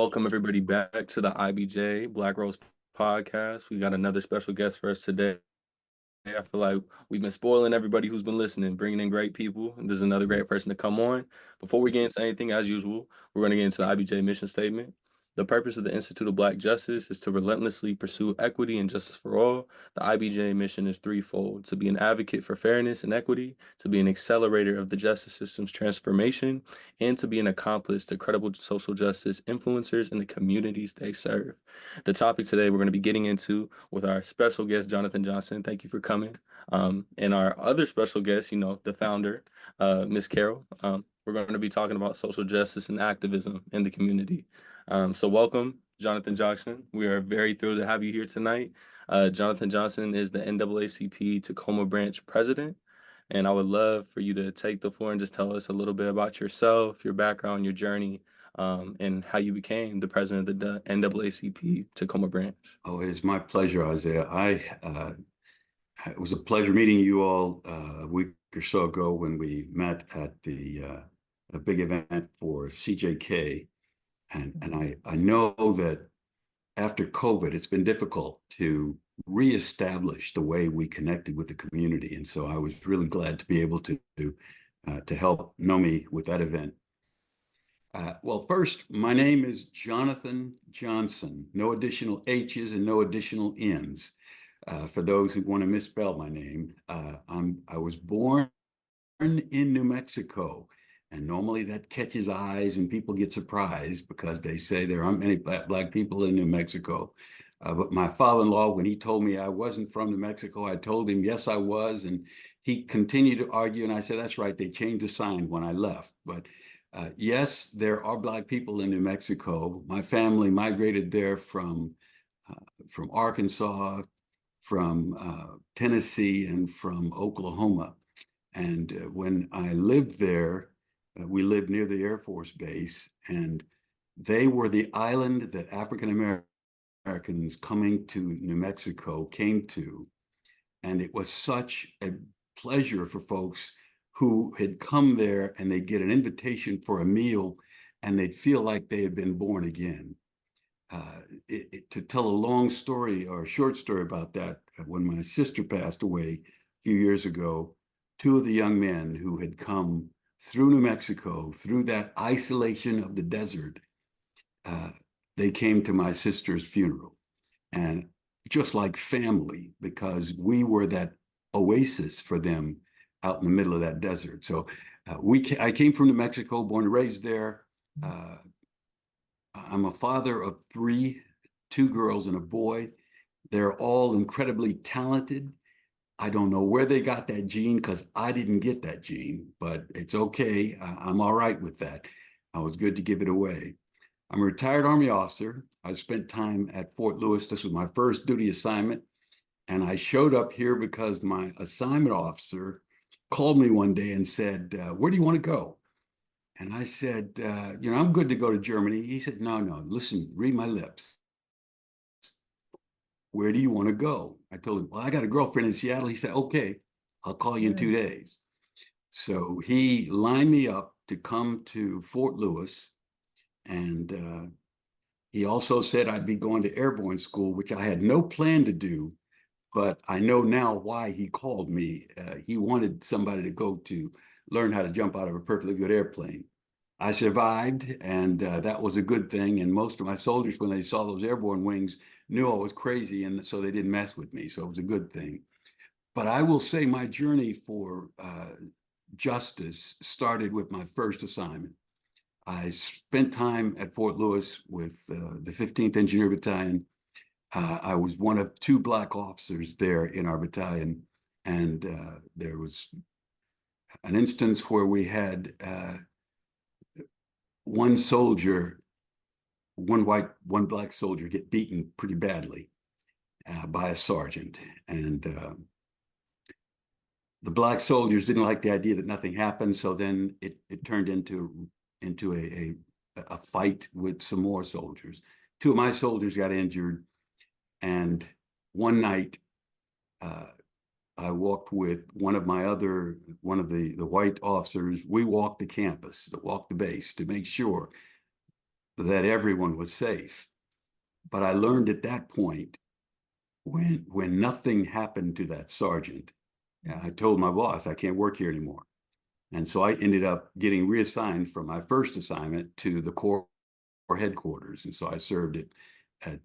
Welcome everybody back to the IBJ Black Robe Podcast. We got another special guest for us today. I feel like we've been spoiling everybody who's been listening, bringing in great people. And there's another great person to come on. Before we get into anything, as usual, we're going to get into the IBJ mission statement. The purpose of the Institute of Black Justice is to relentlessly pursue equity and justice for all. The IBJ mission is threefold: to be an advocate for fairness and equity, to be an accelerator of the justice system's transformation, and to be an accomplice to credible social justice influencers in the communities they serve. The topic today we're going to be getting into with our special guest, Jonathan Johnson. Thank you for coming. And our other special guest, the founder, Miss Carol. We're going to be talking about social justice and activism in the community. So welcome, Jonathan Johnson. We are very thrilled to have you here tonight. Jonathan Johnson is the NAACP Tacoma branch president. And I would love for you to take the floor and just tell us a little bit about yourself, your background, your journey, and how you became the president of the NAACP Tacoma branch. Oh, it is my pleasure, Isaiah. It was a pleasure meeting you all a week or so ago when we met at a big event for CJK. And I know that after COVID, it's been difficult to reestablish the way we connected with the community. And so I was really glad to be able to help Nomi with that event. Well, first, my name is Jonathan Johnson. No additional H's and no additional N's. For those who want to misspell my name, I was born in New Mexico. And normally that catches eyes and people get surprised because they say there aren't many black people in New Mexico. But my father-in-law, when he told me I wasn't from New Mexico, I told him, yes, I was. And he continued to argue. And I said, that's right. They changed the sign when I left. But yes, there are black people in New Mexico. My family migrated there from Arkansas, from Tennessee, and from Oklahoma. And when I lived there, we lived near the Air Force Base, and they were the island that African Americans coming to New Mexico came to. And it was such a pleasure for folks who had come there, and they'd get an invitation for a meal and they'd feel like they had been born again. To tell a long story or a short story about that, when my sister passed away a few years ago, two of the young men who had come through New Mexico, through that isolation of the desert, they came to my sister's funeral. And just like family, because we were that oasis for them out in the middle of that desert. So I came from New Mexico, born and raised there. I'm a father of three, two girls and a boy. They're all incredibly talented. I don't know where they got that gene because I didn't get that gene, but it's okay. I'm all right with that. I was good to give it away. I'm a retired Army officer. I spent time at Fort Lewis. This was my first duty assignment. And I showed up here because my assignment officer called me one day and said, where do you want to go? And I said, I'm good to go to Germany. He said, no, listen, read my lips. Where do you want to go? I told him, well, I got a girlfriend in Seattle. He said, okay, I'll call you in 2 days. So he lined me up to come to Fort Lewis. And he also said I'd be going to airborne school, which I had no plan to do, but I know now why he called me. He wanted somebody to go to learn how to jump out of a perfectly good airplane. I survived, and that was a good thing. And most of my soldiers, when they saw those airborne wings, knew I was crazy, and so they didn't mess with me. So it was a good thing. But I will say my journey for justice started with my first assignment. I spent time at Fort Lewis with the 15th Engineer Battalion. I was one of two Black officers there in our battalion. And there was an instance where we had one Black soldier get beaten pretty badly by a sergeant. And the Black soldiers didn't like the idea that nothing happened. So then it turned into a fight with some more soldiers. Two of my soldiers got injured. And one night, I walked with one of the white officers. We walked the campus, walked the base to make sure that everyone was safe. But I learned at that point, when nothing happened to that sergeant, I told my boss, I can't work here anymore. And so I ended up getting reassigned from my first assignment to the Corps headquarters. And so I served at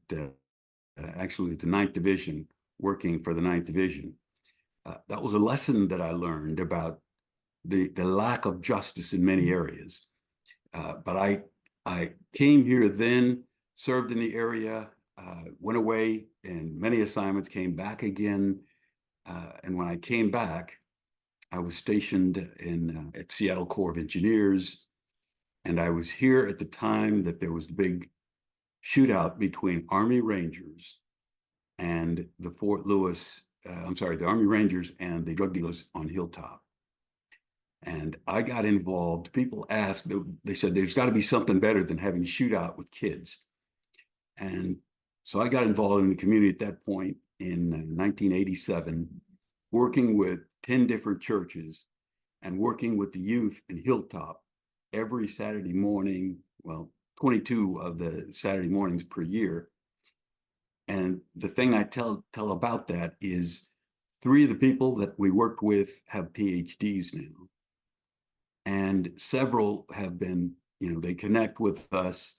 actually the 9th Division, working for the 9th Division. That was a lesson that I learned about the lack of justice in many areas. But I came here then, served in the area, went away in many assignments, came back again. And when I came back, I was stationed at Seattle Corps of Engineers. And I was here at the time that there was the big shootout between Army Rangers and the the Army Rangers and the drug dealers on Hilltop. And I got involved. People asked, they said, there's got to be something better than having a shootout with kids. And so I got involved in the community at that point in 1987, working with 10 different churches and working with the youth in Hilltop every Saturday morning, well, 22 of the Saturday mornings per year. And the thing I tell about that is 3 of the people that we worked with have PhDs now. And several have been, they connect with us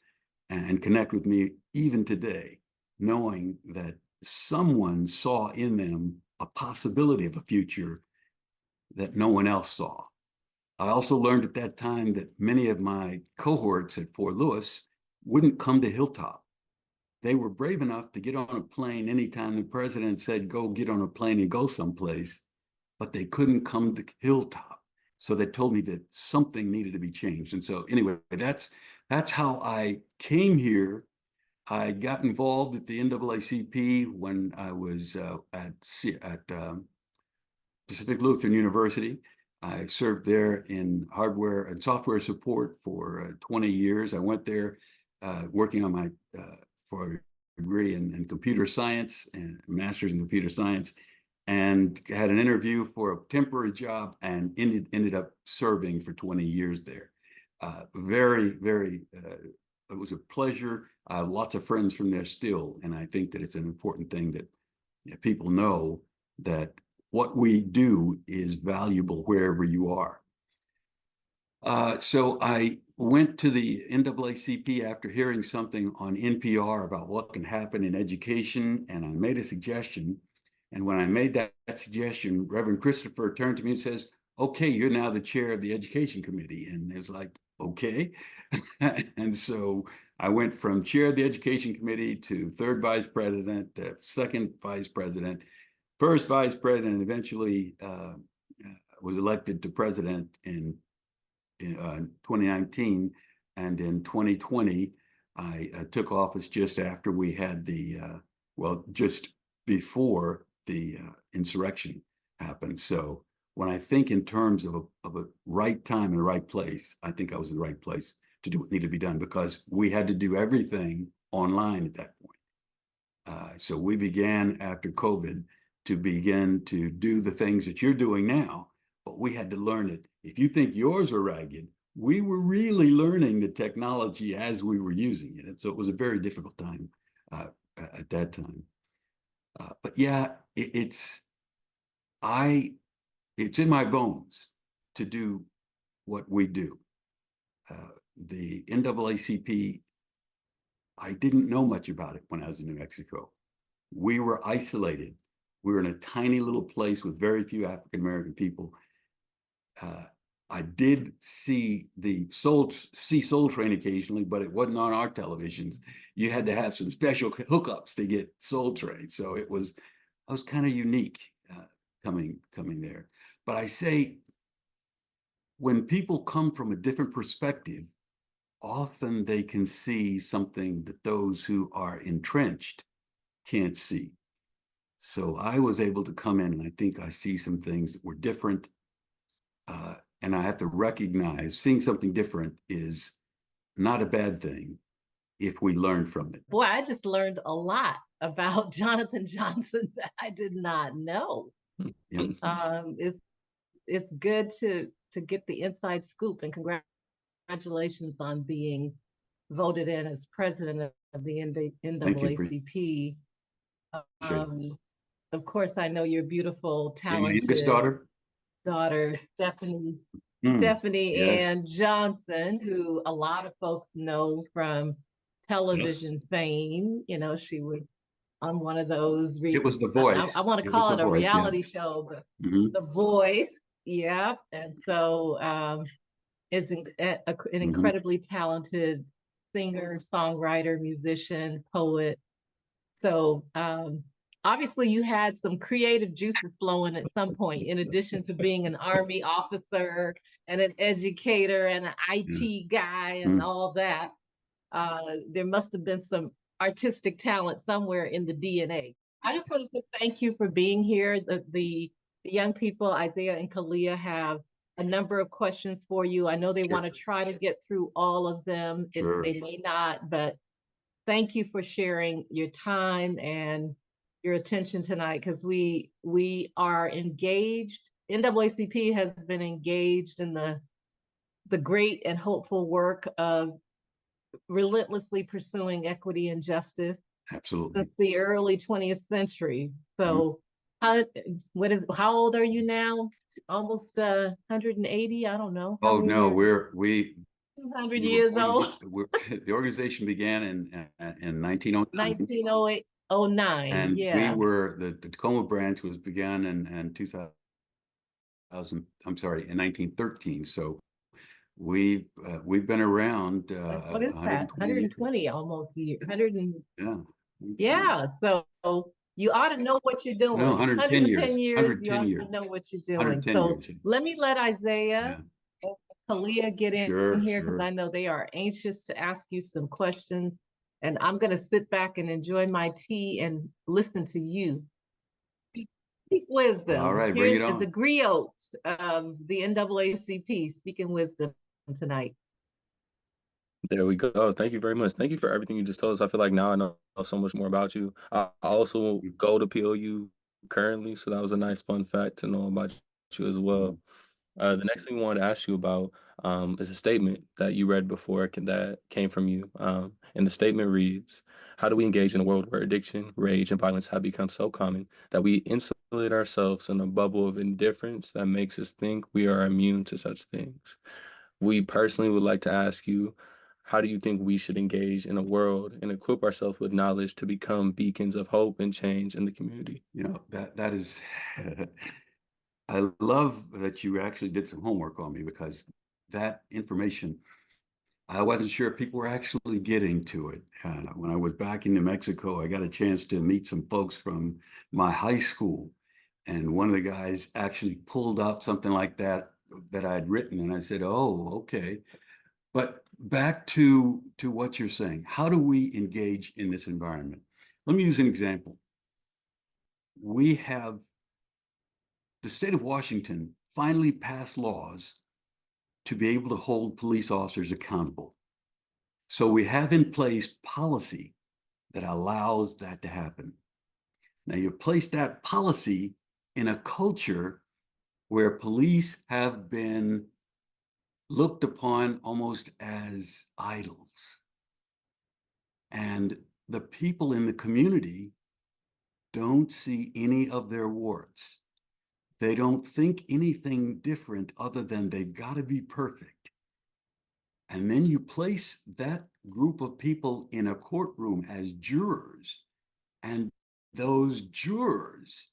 and connect with me even today, knowing that someone saw in them a possibility of a future that no one else saw. I also learned at that time that many of my cohorts at Fort Lewis wouldn't come to Hilltop. They were brave enough to get on a plane anytime the president said, go get on a plane and go someplace, but they couldn't come to Hilltop. So they told me that something needed to be changed. And so anyway, that's how I came here. I got involved at the NAACP when I was at Pacific Lutheran University. I served there in hardware and software support for 20 years. I went there working on my for a degree in computer science and a master's in computer science, and had an interview for a temporary job and ended up serving for 20 years there. It was a pleasure. I have lots of friends from there still, and I think that it's an important thing that people know that what we do is valuable wherever you are. So I went to the NAACP after hearing something on NPR about what can happen in education, and I made a suggestion. And when I made that suggestion, Reverend Christopher turned to me and says, okay, you're now the chair of the education committee. And it was like, okay. And so I went from chair of the education committee to 3rd vice president, 2nd vice president, 1st vice president, and eventually was elected to president in 2019. And in 2020, I took office just after we had just before the insurrection happened. So when I think in terms of a right time and right place, I think I was in the right place to do what needed to be done, because we had to do everything online at that point. So we began after COVID to begin to do the things that you're doing now, but we had to learn it. If you think yours are ragged, we were really learning the technology as we were using it. And so it was a very difficult time at that time. But yeah, it's in my bones to do what we do. The NAACP, I didn't know much about it when I was in New Mexico. We were isolated. We were in a tiny little place with very few African-American people. I did see Soul Train occasionally, but it wasn't on our televisions. You had to have some special hookups to get Soul Train. So I was kind of unique coming there. But I say, when people come from a different perspective, often they can see something that those who are entrenched can't see. So I was able to come in, and I think I see some things that were different. And I have to recognize seeing something different is not a bad thing if we learn from it. Boy, I just learned a lot about Jonathan Johnson that I did not know. Yeah. It's good to get the inside scoop, and congratulations on being voted in as president of the Thank you. NAACP. Appreciate it. Of course, I know your beautiful, Your youngest talented daughter? daughter, Stephanie Yes. Ann Johnson, who a lot of folks know from Yes. television fame. You know, she was on one of those, It was The I Voice. want to It was call The it a Voice. Yeah. reality show, but Mhm. The Voice. Yeah. And so is an Mhm. incredibly talented singer, songwriter, musician, poet. So obviously you had some creative juices flowing at some point, in addition to being an Army officer and an educator and an Yeah. IT guy and Mhm. all that. There must have been some artistic talent somewhere in the DNA. I just wanted to thank you for being here. The young people, Isaiah and Queleah, have a number of questions for you. I know they Sure. want to try to get through all of them. Sure. They may not, but thank you for sharing your time and your attention tonight, because we are engaged. NAACP has been engaged in the great and hopeful work of relentlessly pursuing equity and justice Absolutely. since the early 20th century. Mhm. So how old are you now? Almost 180? I don't know. How Oh, many no, years? we 200 you were years born in old? the organization began in 1909, 1908, 09. and we Yeah. were the Tacoma branch was began in 2000. I'm sorry, in 1913. So we've been around What is that? 120 years. 120 almost year. 100 and Yeah. 120. yeah. So you ought to know what you're No, doing. 110 110 years. years, you 110 ought years. to know what you're doing. 110 So years. let Isaiah Yeah. and Queleah get in Sure, here, because sure. I know they are anxious to ask you some questions. And I'm going to sit back and enjoy my tea and listen to you. Speak All wisdom. right, bring Here's it the on. griot of the NAACP speaking wisdom tonight. There we go. Thank you very much. Thank you for everything you just told us. I feel like now I know so much more about you. I also go to POU currently, so that was a nice fun fact to know about you as well. The next thing we wanted to ask you about is a statement that you read before that came from you. And the statement reads, how do we engage in a world where addiction, rage, and violence have become so common that we insulate ourselves in a bubble of indifference that makes us think we are immune to such things? We personally would like to ask you, how do you think we should engage in a world and equip ourselves with knowledge to become beacons of hope and change in the community? You know, that is, I love that you actually did some homework on me, because that information, I wasn't sure if people were actually getting to it. When I was back in New Mexico, I got a chance to meet some folks from my high school. And one of the guys actually pulled out something like that I'd written. And I said, oh, okay. But back to what you're saying, how do we engage in this environment? Let me use an example. We have the state of Washington finally passed laws to be able to hold police officers accountable. So we have in place policy that allows that to happen. Now you place that policy in a culture where police have been looked upon almost as idols. And the people in the community don't see any of their warts. They don't think anything different other than they've got to be perfect. And then you place that group of people in a courtroom as jurors, and those jurors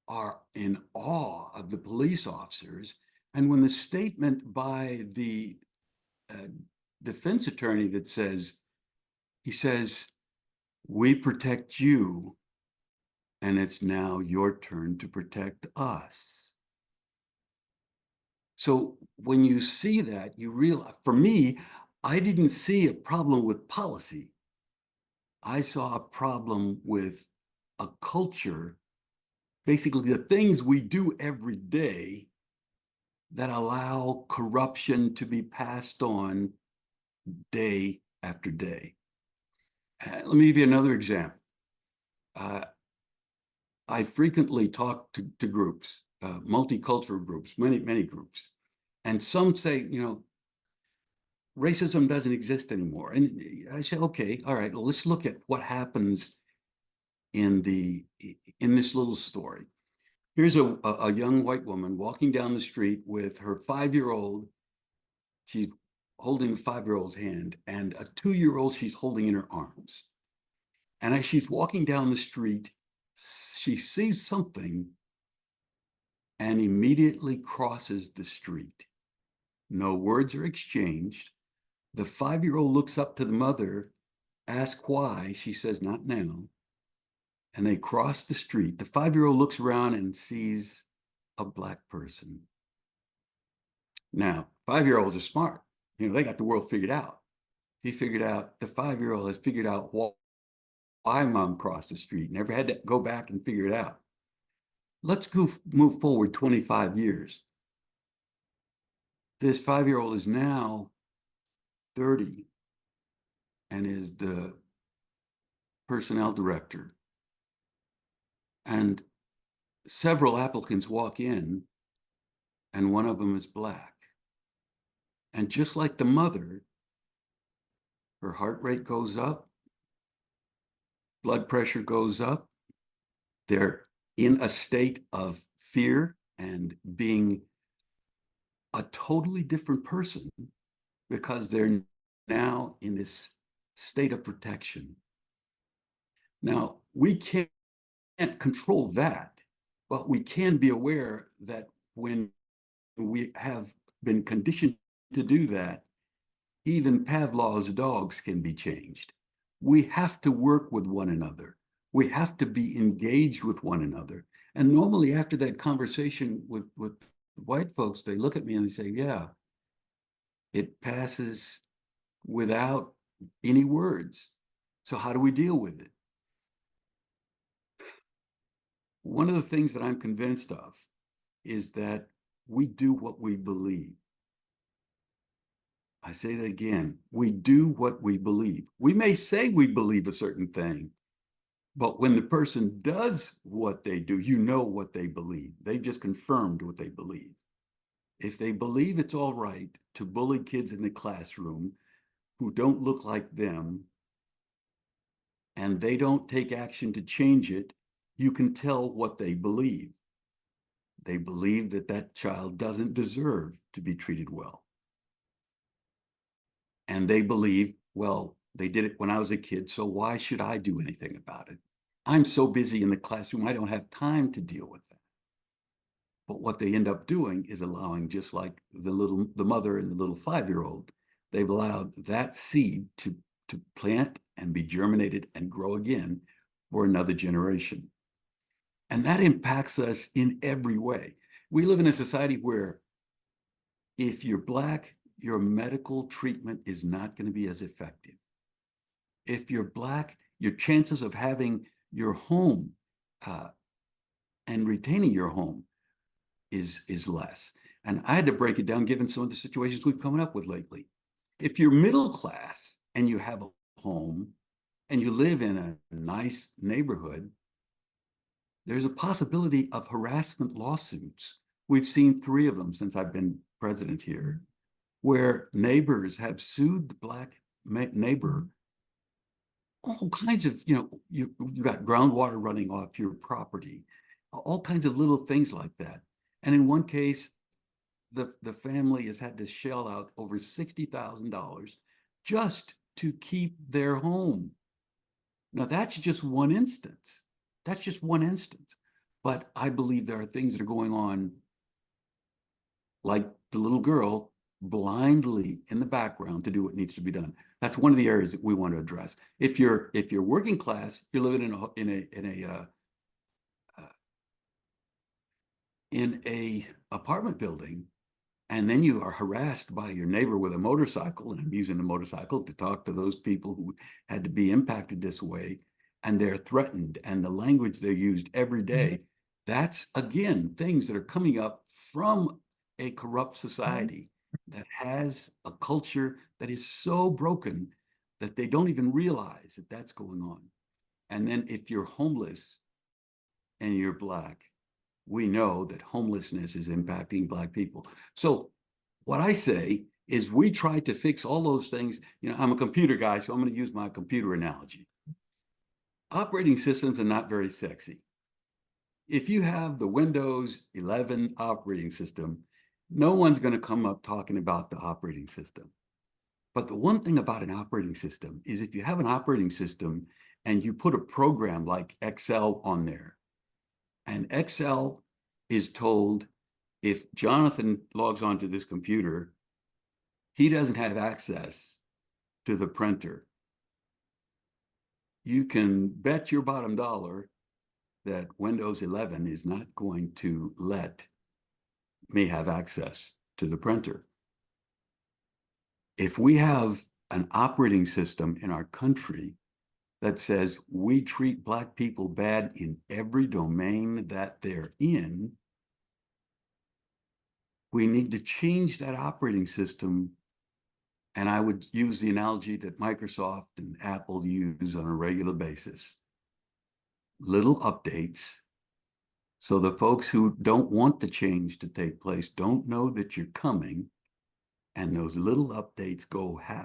are in awe of the police officers. And when the statement by the defense attorney that he says, we protect you, and it's now your turn to protect us. So when you see that, you realize, for me, I didn't see a problem with policy. I saw a problem with a culture, basically the things we do every day that allow corruption to be passed on day after day. Let me give you another example. I frequently talk to groups, multicultural groups, many groups. And some say, racism doesn't exist anymore. And I said, okay, all right, well, let's look at what happens in this little story. Here's a young white woman walking down the street with her 5-year-old. She's holding a 5-year-old's hand, and a 2-year-old she's holding in her arms. And as she's walking down the street, she sees something and immediately crosses the street. No words are exchanged. The 5-year-old looks up to the mother, asks why. She says, not now. And they cross the street. The 5-year-old looks around and sees a Black person. Now, 5-year-olds are smart. They got the world figured out. The 5-year-old has figured out why mom crossed the street, never had to go back and figure it out. Let's move forward 25 years. This 5-year-old is now 30 and is the personnel director. And several applicants walk in, and one of them is Black. And just like the mother, her heart rate goes up, blood pressure goes up. They're in a state of fear and being a totally different person because they're now in this state of protection. Now, we can't control that, but we can be aware that when we have been conditioned to do that, even Pavlov's dogs can be changed. We have to work with one another. We have to be engaged with one another. And normally after that conversation with white folks, they look at me and they say, yeah, it passes without any words. So how do we deal with it? One of the things that I'm convinced of is that we do what we believe. I say that again, we do what we believe. We may say we believe a certain thing, but when the person does what they do, you know what they believe. They just confirmed what they believe. If they believe it's all right to bully kids in the classroom who don't look like them, and they don't take action to change it, you can tell what they believe. They believe that that child doesn't deserve to be treated well. And they believe, well, they did it when I was a kid, so why should I do anything about it? I'm so busy in the classroom, I don't have time to deal with that. But what they end up doing is allowing, just like the mother and the little 5-year-old, they've allowed that seed to plant and be germinated and grow again for another generation. And that impacts us in every way. We live in a society where if you're Black, your medical treatment is not going to be as effective. If you're Black, your chances of having your home and retaining your home is less. And I had to break it down given some of the situations we've come up with lately. If you're middle class and you have a home and you live in a nice neighborhood, there's a possibility of harassment lawsuits. We've seen 3 of them since I've been president here, where neighbors have sued the Black neighbor. All kinds of, you've got groundwater running off your property, all kinds of little things like that. And in one case, the family has had to shell out over $60,000 just to keep their home. Now, that's just one instance. That's just one instance. But I believe there are things that are going on, like the little girl blindly in the background to do what needs to be done. That's one of the areas that we want to address. If you're working class, you're living in a apartment building, and then you are harassed by your neighbor with a motorcycle, and I'm using the motorcycle to talk to those people who had to be impacted this way, and they're threatened, and the language they're used every day. That's, again, things that are coming up from a corrupt society that has a culture that is so broken that they don't even realize that that's going on. And then if you're homeless and you're Black, we know that homelessness is impacting Black people. So what I say is we try to fix all those things. You know, I'm a computer guy, so I'm going to use my computer analogy. Operating systems are not very sexy. If you have the Windows 11 operating system, no one's going to come up talking about the operating system. But the one thing about an operating system is if you have an operating system and you put a program like Excel on there, and Excel is told if Jonathan logs onto this computer, he doesn't have access to the printer, you can bet your bottom dollar that Windows 11 is not going to let me have access to the printer. If we have an operating system in our country that says we treat Black people bad in every domain that they're in, we need to change that operating system. And I would use the analogy that Microsoft and Apple use on a regular basis. Little updates, so the folks who don't want the change to take place don't know that you're coming. And those little updates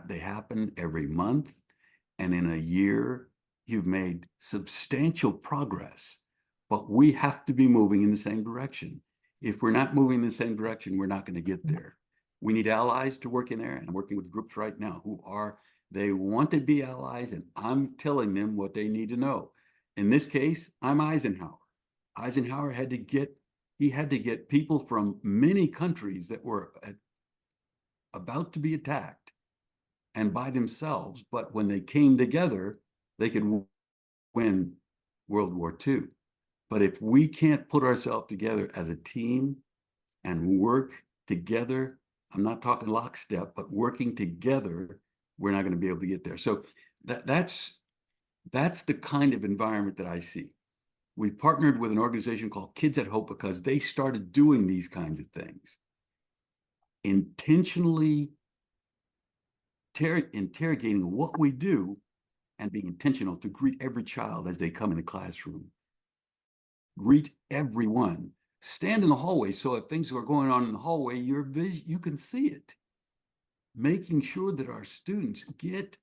they happen every month. And in a year, you've made substantial progress. But we have to be moving in the same direction. If we're not moving in the same direction, we're not going to get there. We need allies to work in there. And I'm working with groups right now they want to be allies, and I'm telling them what they need to know. In this case, I'm Eisenhower. Eisenhower had to get people from many countries that were about to be attacked and by themselves, but when they came together, they could win World War II. But if we can't put ourselves together as a team and work together, I'm not talking lockstep, but working together, we're not going to be able to get there. So that's the kind of environment that I see. We partnered with an organization called Kids at Hope because they started doing these kinds of things. Intentionally interrogating what we do and being intentional to greet every child as they come in the classroom. Greet everyone. Stand in the hallway so if things are going on in the hallway, you can see it. Making sure that our students get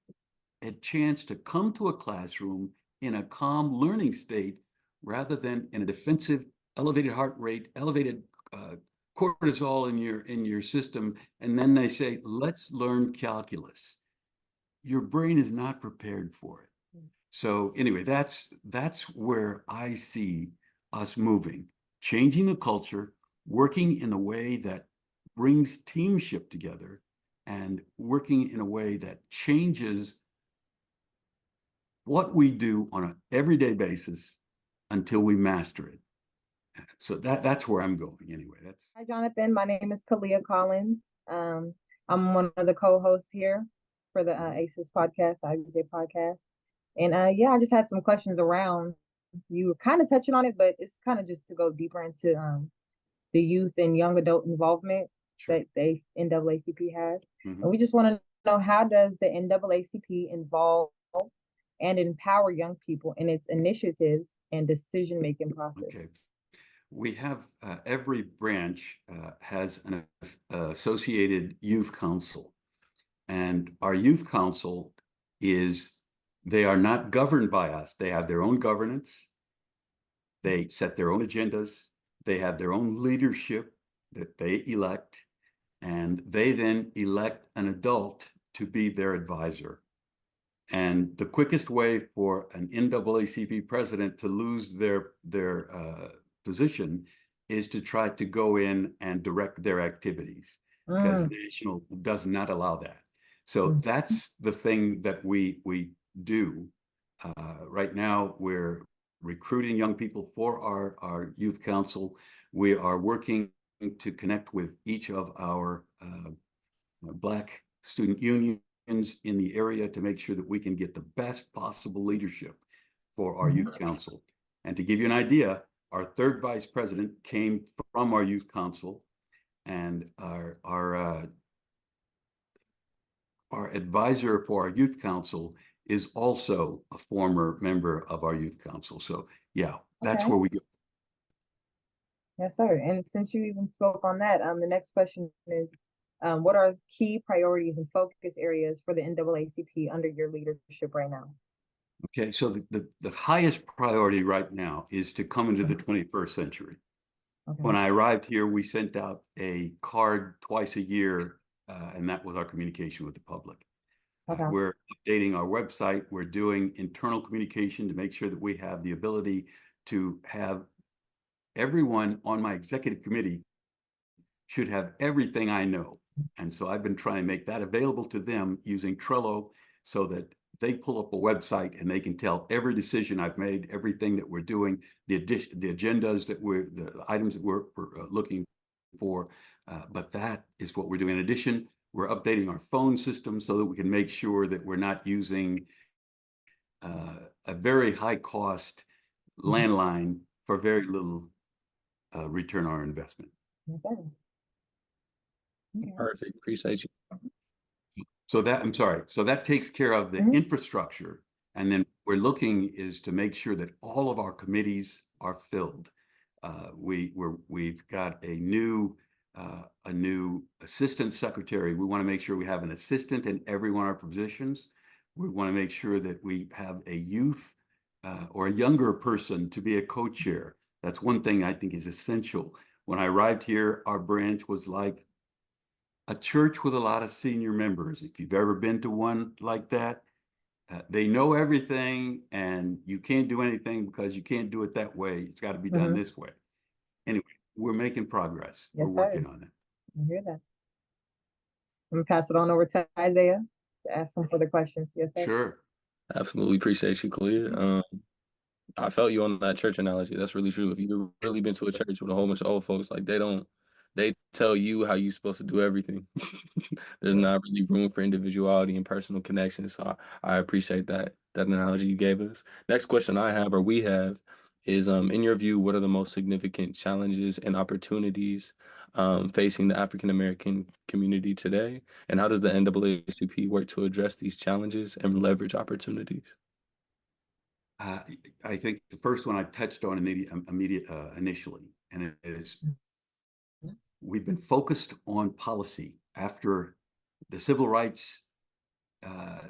a chance to come to a classroom in a calm learning state rather than in a defensive, elevated heart rate, elevated cortisol in your system, and then they say, let's learn calculus. Your brain is not prepared for it. So anyway, that's where I see us moving, changing the culture, working in a way that brings teamship together, and working in a way that changes what we do on an everyday basis until we master it. So that's where I'm going anyway. Hi, Jonathan. My name is Queleah Collins. I'm one of the co-hosts here for the ACES podcast, the IBJ podcast. And I just had some questions around, you were kind of touching on it, but it's kind of just to go deeper into the youth and young adult involvement that the NAACP has. And we just want to know, how does the NAACP involve and empower young people in its initiatives and decision-making process? Okay. We have every branch has an associated youth council, and our youth council they are not governed by us. They have their own governance. They set their own agendas. They have their own leadership that they elect, and they then elect an adult to be their advisor. And the quickest way for an NAACP president to lose their position is to try to go in and direct their activities, because national does not allow that. So that's the thing that we do. Right now, we're recruiting young people for our youth council. We are working to connect with each of our Black student unions in the area to make sure that we can get the best possible leadership for our youth council. And to give you an idea, our third vice president came from our youth council, and our advisor for our youth council is also a former member of our youth council. So yeah, that's where we go. Yes, sir. And since you even spoke on that, the next question is, What are key priorities and focus areas for the NAACP under your leadership right now? Okay, so the highest priority right now is to come into the 21st century. Okay. When I arrived here, we sent out a card twice a year, and that was our communication with the public. Okay. We're updating our website. We're doing internal communication to make sure that we have the ability to have everyone on my executive committee should have everything I know. And so I've been trying to make that available to them using Trello so that they pull up a website and they can tell every decision I've made, everything that we're doing, the agendas that the items that we're looking for. But that is what we're doing. In addition, we're updating our phone system so that we can make sure that we're not using a very high cost landline for very little return on our investment. Okay. Perfect. Appreciate you. So that takes care of the infrastructure. And then we're looking is to make sure that all of our committees are filled. We've got a new assistant secretary. We want to make sure we have an assistant in every one of our positions. We want to make sure that we have a youth or a younger person to be a co-chair. That's one thing I think is essential. When I arrived here, our branch was like a church with a lot of senior members. If you've ever been to one like that, they know everything and you can't do anything because you can't do it that way. It's got to be done this way. Anyway, we're making progress. Yes, we're working on it. I hear that. I'm gonna pass it on over to Isaiah to ask some further questions. Yes, sir. Sure. Absolutely appreciate you, Queleah. I felt you on that church analogy. That's really true. If you've really been to a church with a whole bunch of old folks, like they tell you how you're supposed to do everything. There's not really room for individuality and personal connection. So I appreciate that analogy you gave us. Next question I have, or we have, is in your view, what are the most significant challenges and opportunities facing the African American community today? And how does the NAACP work to address these challenges and leverage opportunities? I think the first one I touched on initially, and it is we've been focused on policy. After the civil rights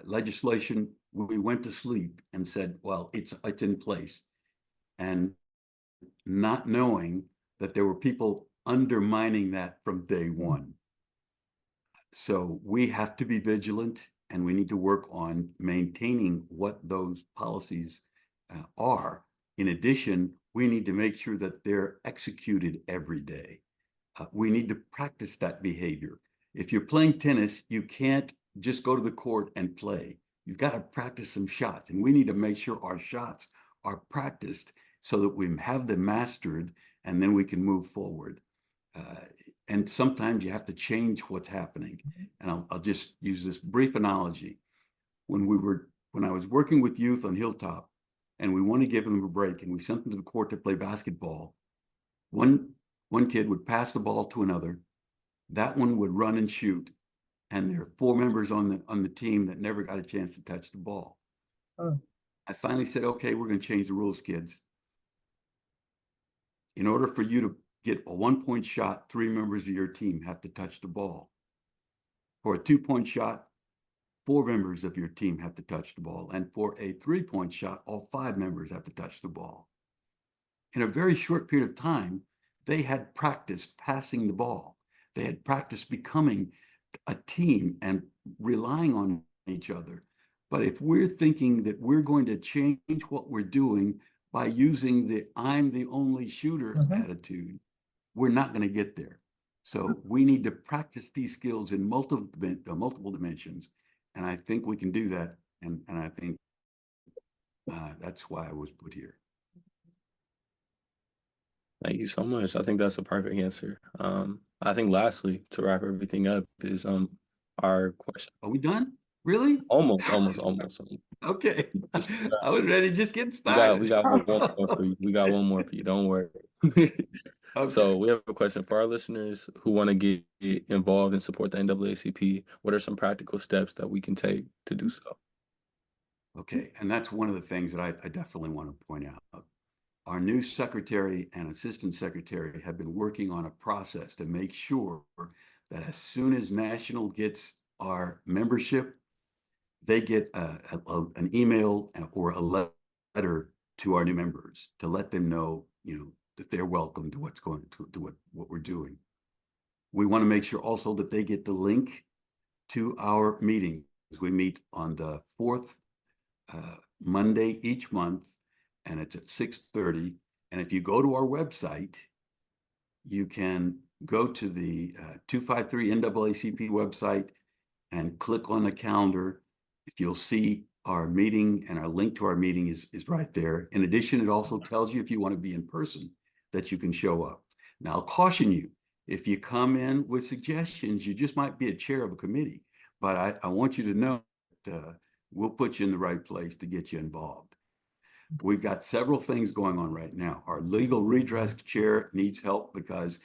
legislation, we went to sleep and said, well, it's in place, and not knowing that there were people undermining that from day one. So we have to be vigilant, and we need to work on maintaining what those policies are. In addition, we need to make sure that they're executed every day. We need to practice that behavior. If you're playing tennis, you can't just go to the court and play. You've got to practice some shots, and we need to make sure our shots are practiced so that we have them mastered, and then we can move forward. And sometimes you have to change what's happening. And I'll just use this brief analogy. When I was working with youth on Hilltop, and we want to give them a break, and we sent them to the court to play basketball, one kid would pass the ball to another. That one would run and shoot, and there are 4 members on the team that never got a chance to touch the ball. I finally said, okay, we're going to change the rules, kids. In order for you to get a 1-point shot, 3 members of your team have to touch the ball. For a 2-point shot, 4 members of your team have to touch the ball. And for a 3-point shot, all 5 members have to touch the ball. In a very short period of time, they had practiced passing the ball. They had practiced becoming a team and relying on each other. But if we're thinking that we're going to change what we're doing by using the I'm the only shooter attitude, we're not going to get there. So we need to practice these skills in multiple dimensions. And I think we can do that. And I think that's why I was put here. Thank you so much. I think that's a perfect answer. I think lastly, to wrap everything up, is our question. Are we done? Really? Almost. Okay. I was ready to just get started. We got one more for you. We got one more for you. Don't worry. Okay. So we have a question for our listeners who want to get involved and support the NAACP. What are some practical steps that we can take to do so? Okay. And that's one of the things that I definitely want to point out. Our new secretary and assistant secretary have been working on a process to make sure that as soon as National gets our membership, they get an email or a letter to our new members to let them know, that they're welcome to what's going to what we're doing. We want to make sure also that they get the link to our meetings. We meet on the fourth Monday each month, and it's at 6:30. And if you go to our website, you can go to the 253 NAACP website and click on the calendar. If you'll see our meeting, and our link to our meeting is right there. In addition, it also tells you if you want to be in person that you can show up. Now, I'll caution you, if you come in with suggestions, you just might be a chair of a committee. But I want you to know that we'll put you in the right place to get you involved. We've got several things going on right now. Our legal redress chair needs help because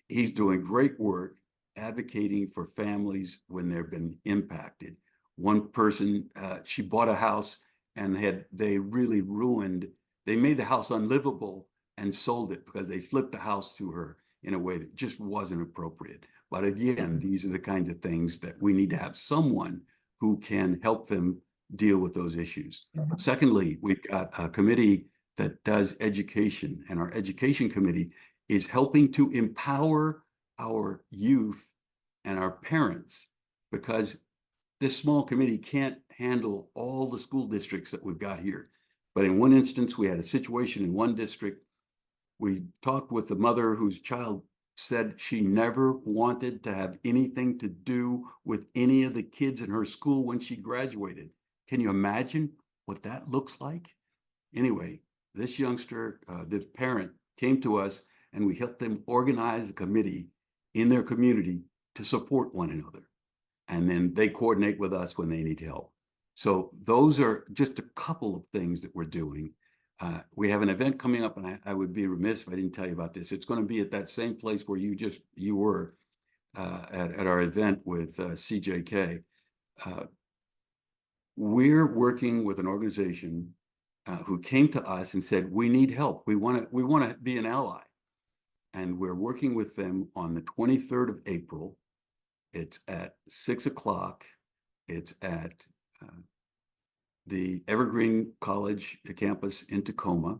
he's doing great work advocating for families when they've been impacted. One person, she bought a house and they really they made the house unlivable and sold it because they flipped the house to her in a way that just wasn't appropriate. But again, these are the kinds of things that we need to have someone who can help them deal with those issues. Secondly, we've got a committee that does education, and our education committee is helping to empower our youth and our parents, because this small committee can't handle all the school districts that we've got here. But in one instance, we had a situation in one district. We talked with the mother whose child said she never wanted to have anything to do with any of the kids in her school when she graduated. Can you imagine what that looks like? Anyway, this youngster, this parent, came to us and we helped them organize a committee in their community to support one another. And then they coordinate with us when they need help. So those are just a couple of things that we're doing. We have an event coming up, and I would be remiss if I didn't tell you about this. It's going to be at that same place where you were at our event with CJK. We're working with an organization who came to us and said, we need help. We want to be an ally. And we're working with them on the 23rd of April. It's at 6 o'clock. It's at the Evergreen College campus in Tacoma.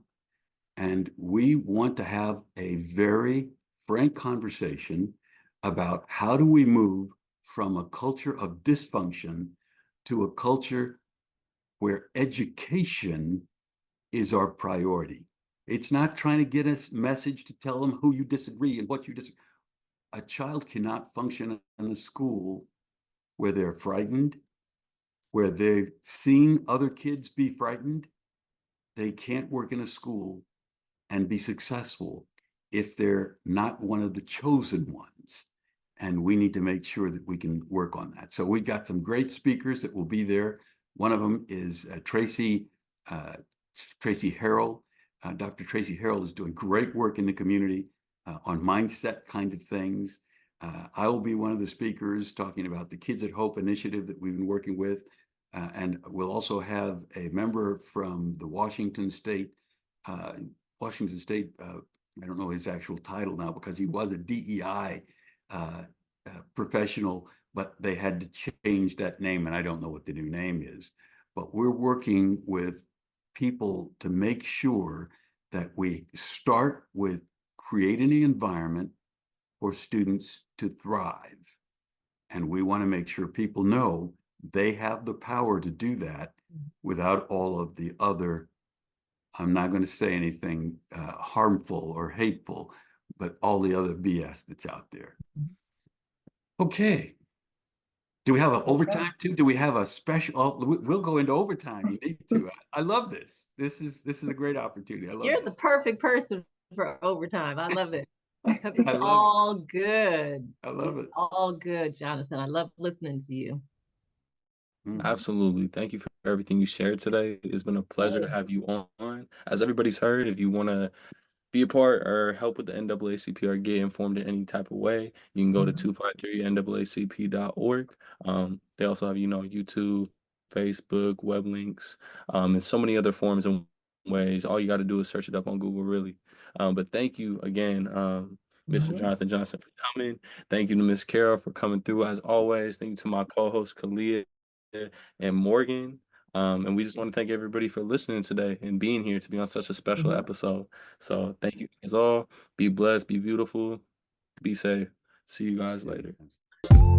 And we want to have a very frank conversation about how do we move from a culture of dysfunction to a culture where education is our priority. It's not trying to get a message to tell them who you disagree and what you disagree. A child cannot function in a school where they're frightened, where they've seen other kids be frightened. They can't work in a school and be successful if they're not one of the chosen ones. And we need to make sure that we can work on that. So we've got some great speakers that will be there. One of them is Tracy Harrell. Dr. Tracy Harrell is doing great work in the community on mindset kinds of things. I will be one of the speakers talking about the Kids at Hope initiative that we've been working with. And we'll also have a member from the Washington State, I don't know his actual title now because he was a DEI professional, but they had to change that name, and I don't know what the new name is. But we're working with people to make sure that we start with creating the environment for students to thrive. And we want to make sure people know they have the power to do that without all of the other, I'm not going to say anything harmful or hateful, but all the other BS that's out there. Okay. Do we have an overtime too? Do we have a special? Oh, we'll go into overtime. You need to. I love this. This is a great opportunity. I love You're the perfect person for overtime. I love it. Because it's all good. I love it. All good, Jonathan. I love listening to you. Absolutely. Thank you for everything you shared today. It's been a pleasure to have you on. As everybody's heard, if you want to be a part or help with the NAACP or get informed in any type of way, you can go to 253naacp.org. They also have, YouTube, Facebook, web links, and so many other forms and ways. All you got to do is search it up on Google, really. But thank you again Mr. Mhm. Jonathan Johnson for coming. Thank you to Miss Carol for coming through as always. Thank you to my co-hosts Queleah and Morgan. And we just want to thank everybody for listening today and being here to be on such a special Mhm. episode. So thank you guys all. Be blessed, be beautiful, be safe. See you guys later. Yeah.